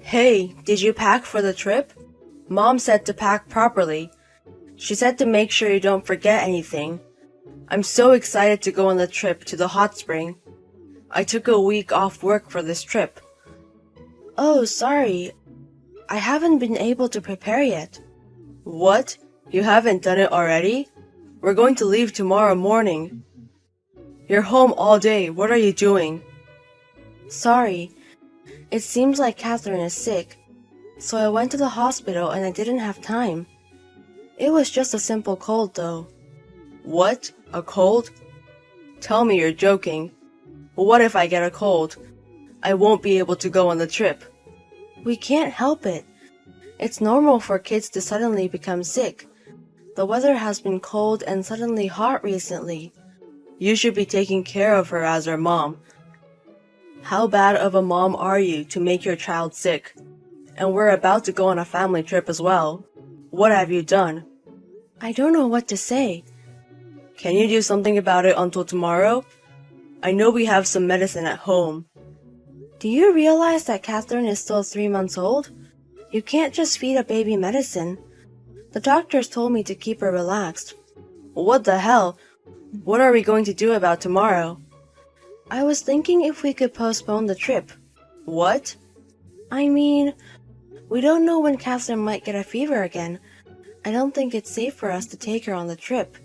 Hey, did you pack for the trip? Mom said to pack properly. She said to make sure you don't forget anything. I'm so excited to go on the trip to the hot spring. I took a week off work for this trip. Oh, sorry. I haven't been able to prepare yet. What? You haven't done it already? We're going to leave tomorrow morning. You're home all day. What are you doing? Sorry. It seems like Catherine is sick, so I went to the hospital and I didn't have time. It was just a simple cold, though. What? A cold? Tell me you're joking. What if I get a cold? I won't be able to go on the trip. We can't help it. It's normal for kids to suddenly become sick. The weather has been cold and suddenly hot recently. You should be taking care of her as her mom. How bad of a mom are you to make your child sick? And we're about to go on a family trip as well. What have you done? I don't know what to say. Can you do something about it until tomorrow? I know we have some medicine at home. Do you realize that Catherine is still 3 months old? You can't just feed a baby medicine. The doctors told me to keep her relaxed. What the hell? What are we going to do about tomorrow? I was thinking if we could postpone the trip. What? I mean, we don't know when Catherine might get a fever again. I don't think it's safe for us to take her on the trip.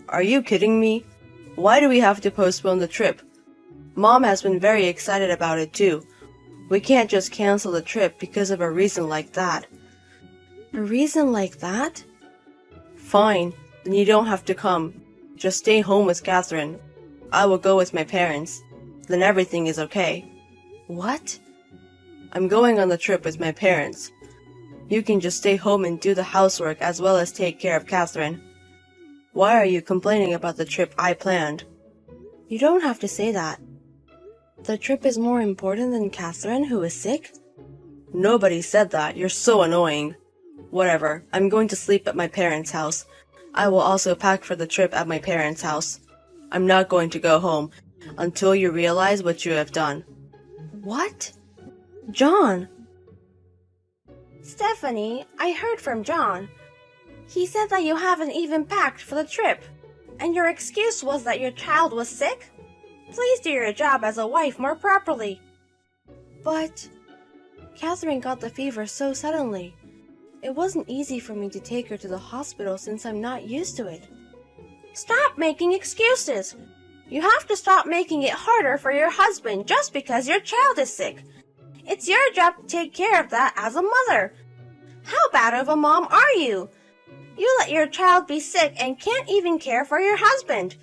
Are you kidding me? Why do we have to postpone the trip? Mom has been very excited about it too. We can't just cancel the trip because of a reason like that. A reason like that? Fine, then you don't have to come. Just stay home with Catherine. I will go with my parents. Then everything is okay. What? I'm going on the trip with my parents. You can just stay home and do the housework as well as take care of Catherine. Why are you complaining about the trip I planned? You don't have to say that. The trip is more important than Catherine, who is sick? Nobody said that. You're so annoying. Whatever. I'm going to sleep at my parents' house. I will also pack for the trip at my parents' house. I'm not going to go home until you realize what you have done. What? John! Stephanie, I heard from John. He said that you haven't even packed for the trip, and your excuse was that your child was sick? Please do your job as a wife more properly. But Catherine got the fever so suddenly. It wasn't easy for me to take her to the hospital since I'm not used to it. Stop making excuses. You have to stop making it harder for your husband just because your child is sick. It's your job to take care of that as a mother. How bad of a mom are you? You let your child be sick and can't even care for your husband.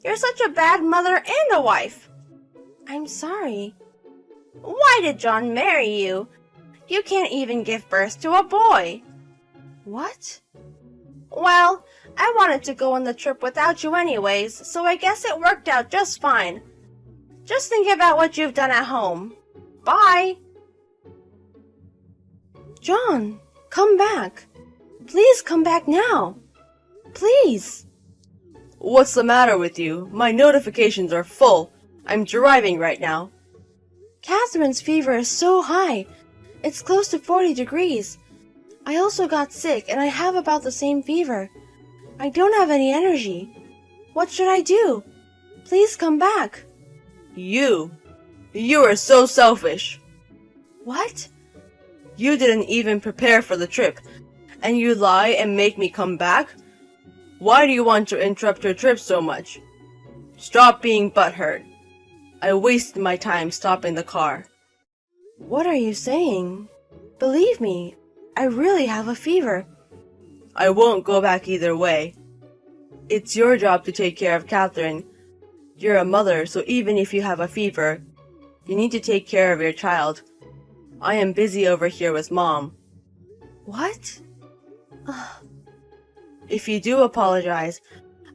You're such a bad mother and a wife. I'm sorry. Why did John marry you? You can't even give birth to a boy. What? Well, I wanted to go on the trip without you anyways, so I guess it worked out just fine. Just think about what you've done at home. Bye. John, come back. Please come back now. Please. What's the matter with you? My notifications are full. I'm driving right now. Catherine's fever is so high. It's close to 40 degrees. I also got sick and I have about the same fever. I don't have any energy. What should I do? Please come back. You are so selfish. What? You didn't even prepare for the trip, and you lie and make me come back? Why do you want to interrupt your trip so much? Stop being butthurt. I wasted my time stopping the car. What are you saying? Believe me, I really have a fever. I won't go back either way. It's your job to take care of Catherine. You're a mother, so even if you have a fever, you need to take care of your child. I am busy over here with Mom. What? If you do apologize,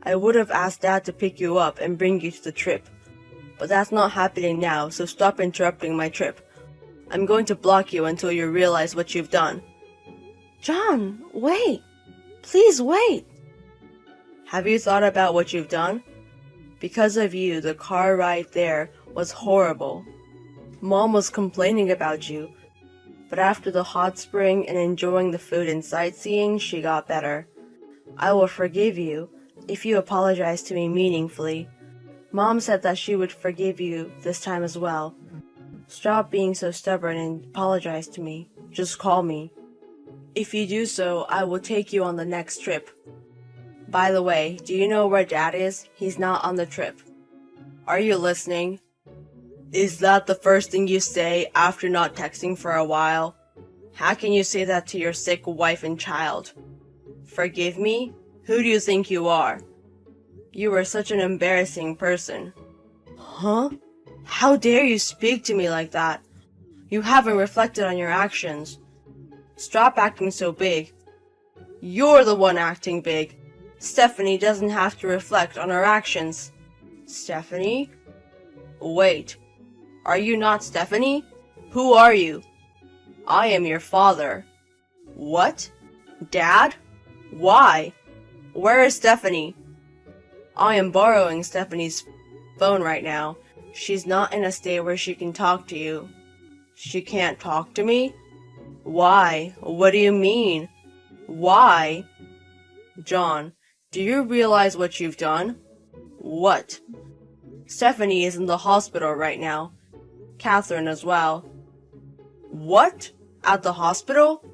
I would have asked Dad to pick you up and bring you to the trip. But that's not happening now, so stop interrupting my trip. I'm going to block you until you realize what you've done. John, wait. Please wait. Have you thought about what you've done? Because of you, the car ride there was horrible. Mom was complaining about you. but after the hot spring and enjoying the food and sightseeing, she got better. I will forgive you if you apologize to me meaningfully. Mom said that she would forgive you this time as well. Stop being so stubborn and apologize to me. Just call me. If you do so, I will take you on the next trip. By the way, do you know where Dad is? He's not on the trip. Are you listening? Is that the first thing you say after not texting for a while? How can you say that to your sick wife and child? Forgive me? Who do you think you are? You are such an embarrassing person. Huh? How dare you speak to me like that? You haven't reflected on your actions. Stop acting so big. You're the one acting big. Stephanie doesn't have to reflect on her actions. Stephanie? Wait. Are you not Stephanie? Who are you? I am your father. What? Dad? Why? Where is Stephanie? I am borrowing Stephanie's phone right now. She's not in a state where she can talk to you. She can't talk to me? Why? What do you mean? Why? John, do you realize what you've done? What? Stephanie is in the hospital right now. Catherine as well. What? At the hospital?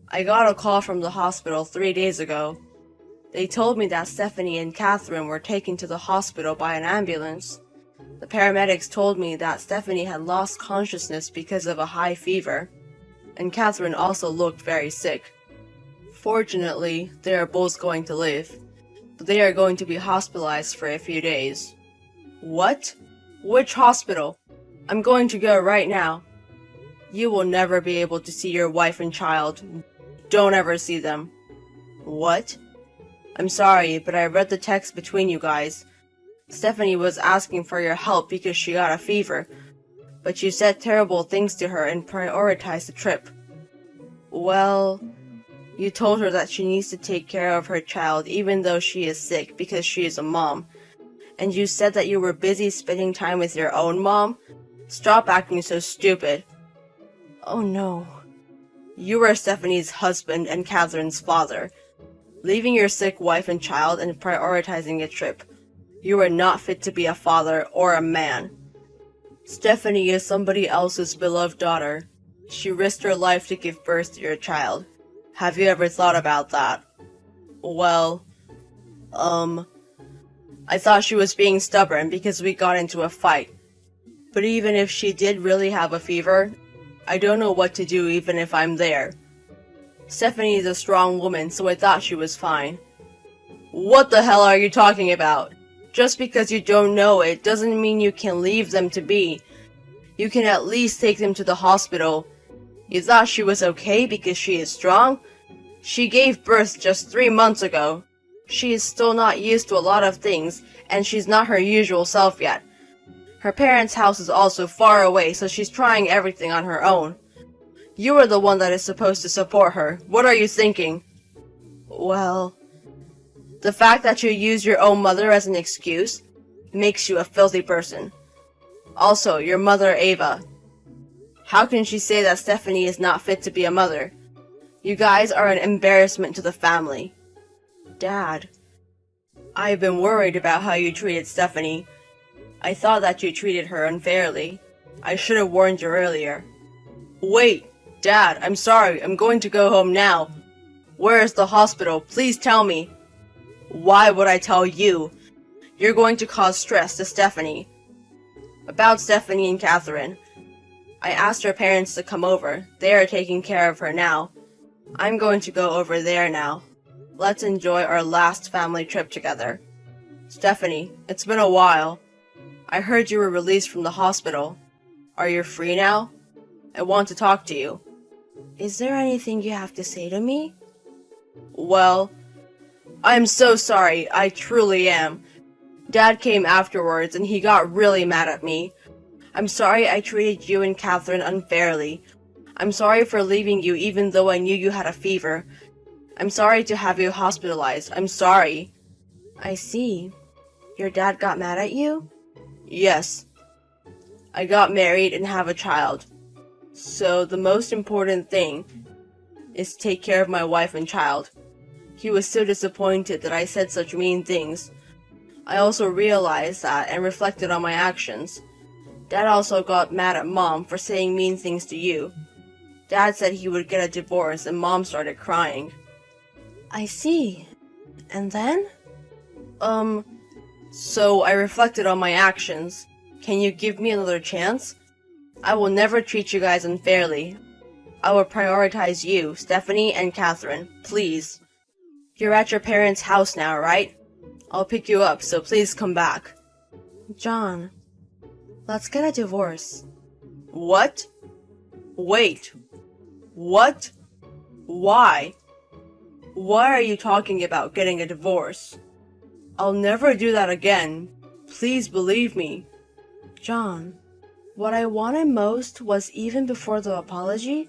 I got a call from the hospital 3 days ago. They told me that Stephanie and Catherine were taken to the hospital by an ambulance. The paramedics told me that Stephanie had lost consciousness because of a high fever, and Catherine also looked very sick. Fortunately, they are both going to live, but they are going to be hospitalized for a few days. What? Which hospital? I'm going to go right now. You will never be able to see your wife and child. Don't ever see them. What? I'm sorry, but I read the text between you guys. Stephanie was asking for your help because she got a fever, but you said terrible things to her and prioritized the trip. Well, you told her that she needs to take care of her child even though she is sick because she is a mom. And you said that you were busy spending time with your own mom? Stop acting so stupid. Oh no. You are Stephanie's husband and Catherine's father. Leaving your sick wife and child and prioritizing a trip. You are not fit to be a father or a man. Stephanie is somebody else's beloved daughter. She risked her life to give birth to your child. Have you ever thought about that? Well, I thought she was being stubborn because we got into a fight. But even if she did really have a fever, I don't know what to do even if I'm there. Stephanie is a strong woman, so I thought she was fine. What the hell are you talking about? Just because you don't know it doesn't mean you can leave them to be. You can at least take them to the hospital. You thought she was okay because she is strong? She gave birth just 3 months ago. She is still not used to a lot of things, and she's not her usual self yet. Her parents' house is also far away, so she's trying everything on her own. You are the one that is supposed to support her. What are you thinking? Well, the fact that you use your own mother as an excuse makes you a filthy person. Also, your mother, Ava. How can she say that Stephanie is not fit to be a mother? You guys are an embarrassment to the family. Dad, I've been worried about how you treated Stephanie. I thought that you treated her unfairly. I should have warned you earlier. Wait, Dad, I'm sorry. I'm going to go home now. Where is the hospital? Please tell me. Why would I tell you? You're going to cause stress to Stephanie. About Stephanie and Catherine. I asked her parents to come over. They are taking care of her now. I'm going to go over there now. Let's enjoy our last family trip together. Stephanie, it's been a while. I heard you were released from the hospital. Are you free now? I want to talk to you. Is there anything you have to say to me? Well, I'm so sorry. I truly am. Dad came afterwards and he got really mad at me. I'm sorry I treated you and Catherine unfairly. I'm sorry for leaving you even though I knew you had a fever. I'm sorry to have you hospitalized. I'm sorry. I see. Your dad got mad at you? Yes. I got married and have a child. So the most important thing is to take care of my wife and child. He was so disappointed that I said such mean things. I also realized that and reflected on my actions. Dad also got mad at Mom for saying mean things to you. Dad said he would get a divorce and Mom started crying. I see. And then? So I reflected on my actions. Can you give me another chance? I will never treat you guys unfairly. I will prioritize you, Stephanie and Catherine, please. You're at your parents' house now, right? I'll pick you up, so please come back. John, let's get a divorce. What? Wait. What? Why? Why are you talking about getting a divorce? I'll never do that again. Please believe me. John, what I wanted most was, even before the apology,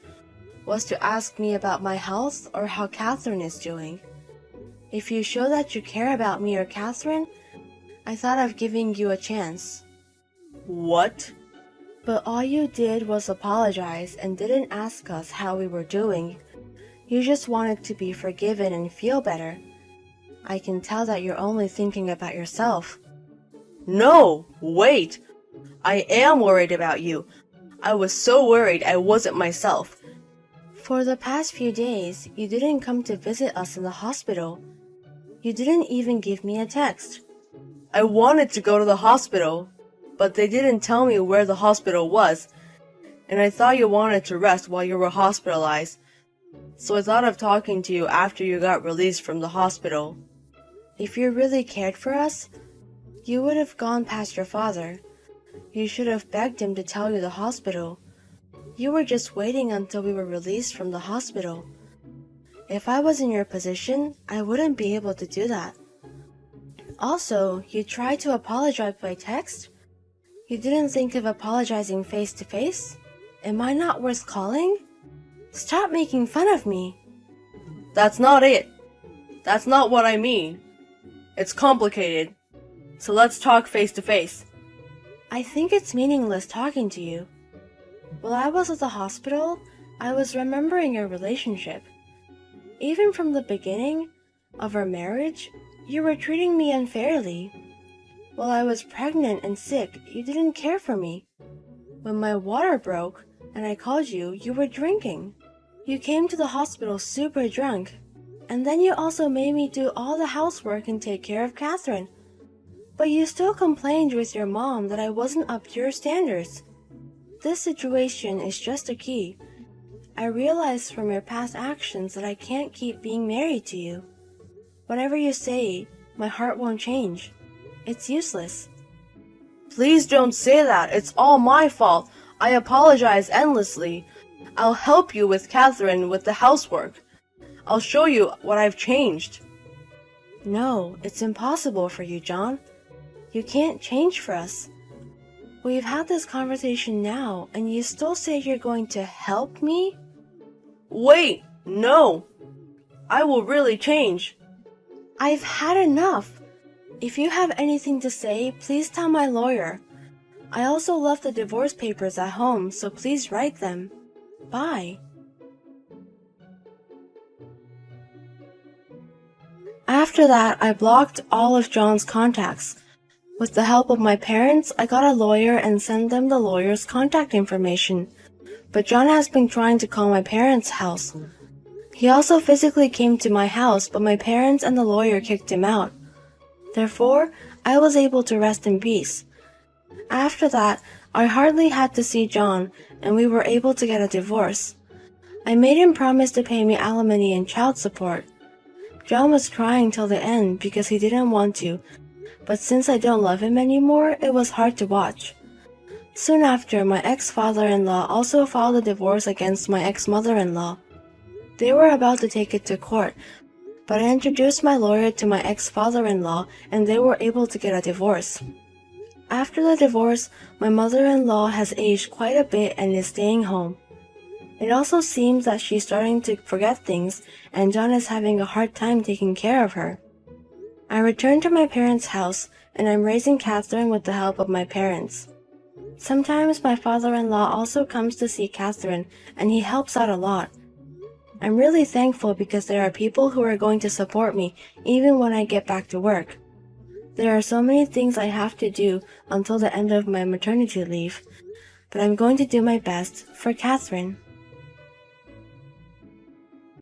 was to ask me about my health or how Catherine is doing. If you show that you care about me or Catherine, I thought of giving you a chance. What? But all you did was apologize and didn't ask us how we were doing. You just wanted to be forgiven and feel better. I can tell that you're only thinking about yourself. No, wait. I am worried about you. I was so worried I wasn't myself. For the past few days, you didn't come to visit us in the hospital. You didn't even give me a text. I wanted to go to the hospital, but they didn't tell me where the hospital was, and I thought you wanted to rest while you were hospitalized, so I thought of talking to you after you got released from the hospital. If you really cared for us, you would have gone past your father. You should have begged him to tell you the hospital. You were just waiting until we were released from the hospital. If I was in your position, I wouldn't be able to do that. Also, you tried to apologize by text? You didn't think of apologizing face to face? Am I not worth calling? Stop making fun of me. That's not it. That's not what I mean. It's complicated. So let's talk face to face. I think it's meaningless talking to you. While I was at the hospital, I was remembering your relationship. Even from the beginning of our marriage, you were treating me unfairly. While I was pregnant and sick, you didn't care for me. When my water broke and I called you, you were drinking. You came to the hospital super drunk. And then you also made me do all the housework and take care of Catherine. But you still complained with your mom that I wasn't up to your standards. This situation is just a key. I realized from your past actions that I can't keep being married to you. Whatever you say, my heart won't change. It's useless. Please don't say that. It's all my fault. I apologize endlessly. I'll help you with Catherine with the housework. I'll show you what I've changed. No, it's impossible for you, John. You can't change for us. We've had this conversation now, and you still say you're going to help me? Wait, no. I will really change. I've had enough. If you have anything to say, please tell my lawyer. I also left the divorce papers at home, so please write them. Bye. After that, I blocked all of John's contacts. With the help of my parents, I got a lawyer and sent them the lawyer's contact information. But John has been trying to call my parents' house. He also physically came to my house, but my parents and the lawyer kicked him out. Therefore, I was able to rest in peace. After that, I hardly had to see John, and we were able to get a divorce. I made him promise to pay me alimony and child support. John was crying till the end because he didn't want to, but since I don't love him anymore, it was hard to watch. Soon after, my ex-father-in-law also filed a divorce against my ex-mother-in-law. They were about to take it to court, but I introduced my lawyer to my ex-father-in-law and they were able to get a divorce. After the divorce, my mother-in-law has aged quite a bit and is staying home. It also seems that she's starting to forget things and John is having a hard time taking care of her. I returned to my parents' house and I'm raising Catherine with the help of my parents. Sometimes my father-in-law also comes to see Catherine, and he helps out a lot. I'm really thankful because there are people who are going to support me even when I get back to work. There are so many things I have to do until the end of my maternity leave, but I'm going to do my best for Catherine.